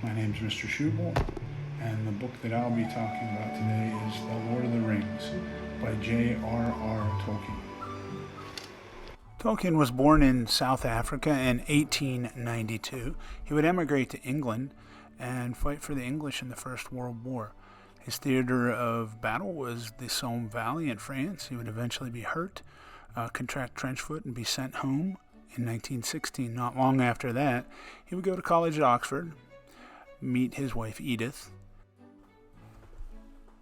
My name's Mr. Schubel, and the book that I'll be talking about today is The Lord of the Rings by J.R.R. Tolkien. Tolkien was born in South Africa in 1892. He would emigrate to England and fight for the English in the First World War. His theater of battle was the Somme Valley in France. He would eventually be hurt, contract trench foot, and be sent home in 1916. Not long after that, he would go to college at Oxford, meet his wife Edith.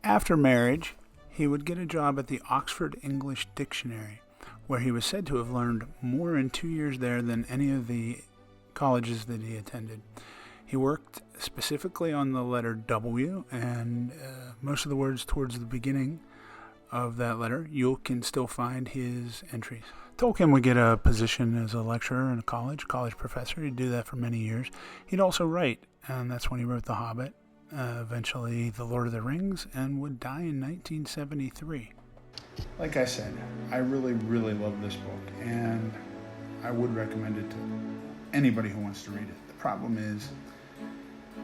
After marriage, he would get a job at the Oxford English Dictionary, where he was said to have learned more in 2 years there than any of the colleges that he attended. He worked specifically on the letter W, and most of the words towards the beginning of that letter, you can still find his entries. Tolkien would get a position as a lecturer in a college professor. He'd do that for many years. He'd also write, and that's when he wrote The Hobbit, eventually The Lord of the Rings, and would die in 1973. Like I said, I really, really love this book, and I would recommend it to anybody who wants to read it. The problem is,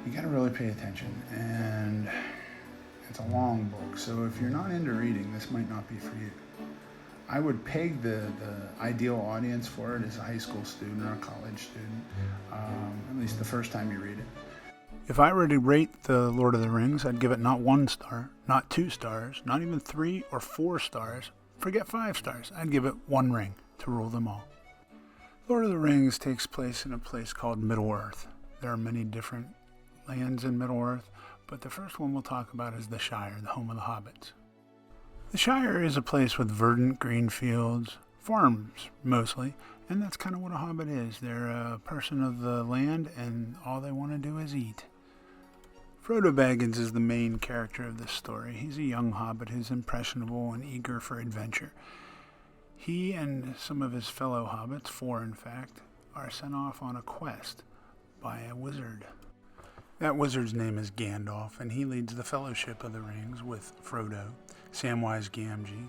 you gotta really pay attention, and it's a long book, so if you're not into reading, this might not be for you. I would peg the ideal audience for it as a high school student or a college student, at least the first time you read it. If I were to rate The Lord of the Rings, I'd give it not 1 star, not 2 stars, not even 3 or 4 stars. Forget 5 stars. I'd give it 1 ring to rule them all. Lord of the Rings takes place in a place called Middle-earth. There are many different lands in Middle-earth, but the first one we'll talk about is the Shire, the home of the hobbits. The Shire is a place with verdant green fields, farms mostly, and that's kind of what a hobbit is. They're a person of the land, and all they want to do is eat. Frodo Baggins is the main character of this story. He's a young hobbit who's impressionable and eager for adventure. He and some of his fellow hobbits, 4 in fact, are sent off on a quest by a wizard. That wizard's name is Gandalf, and he leads the Fellowship of the Rings with Frodo, Samwise Gamgee,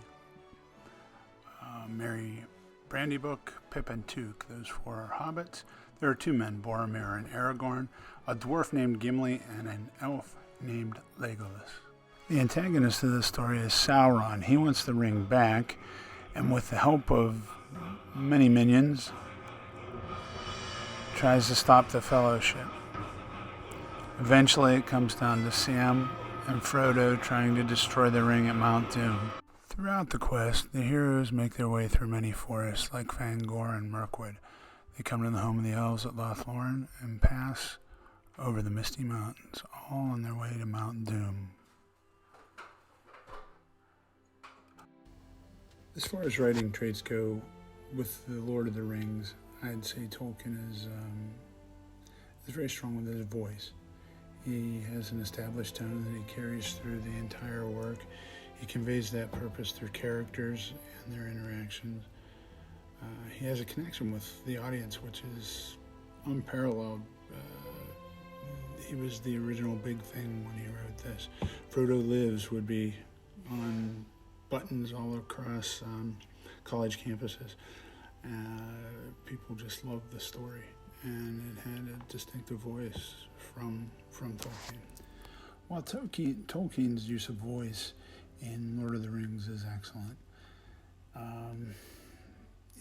Merry Brandybook, Pip and Took. Those 4 are hobbits. There are 2 men, Boromir and Aragorn, a dwarf named Gimli, and an elf named Legolas. The antagonist of this story is Sauron. He wants the ring back, and with the help of many minions, tries to stop the Fellowship. Eventually, it comes down to Sam and Frodo trying to destroy the ring at Mount Doom. Throughout the quest, the heroes make their way through many forests like Fangor and Mirkwood. They come to the home of the elves at Lothlorien and pass over the Misty Mountains, all on their way to Mount Doom. As far as writing traits go, with The Lord of the Rings, I'd say Tolkien is very strong with his voice. He has an established tone that he carries through the entire work. He conveys that purpose through characters and their interactions. He has a connection with the audience, which is unparalleled. He was the original big thing when he wrote this. Frodo Lives would be on buttons all across college campuses. People just loved the story, and it had a distinctive voice from Tolkien. While Tolkien's use of voice in Lord of the Rings is excellent,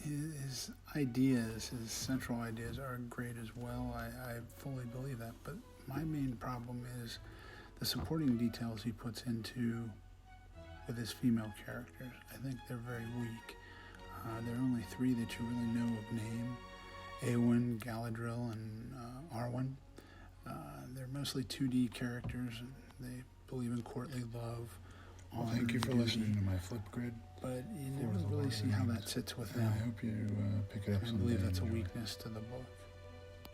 his ideas, his central ideas, are great as well. I fully believe that, but my main problem is the supporting details he puts into with his female characters. I think they're very weak. There are only 3 that you really know of name: Éowyn, Galadriel, and Arwen. They're mostly 2D characters. They believe in courtly love. Well, thank you for listening to my Flipgrid. But you never really see how that sits with them. I hope you pick it up I someday. believe that's a weakness to the book.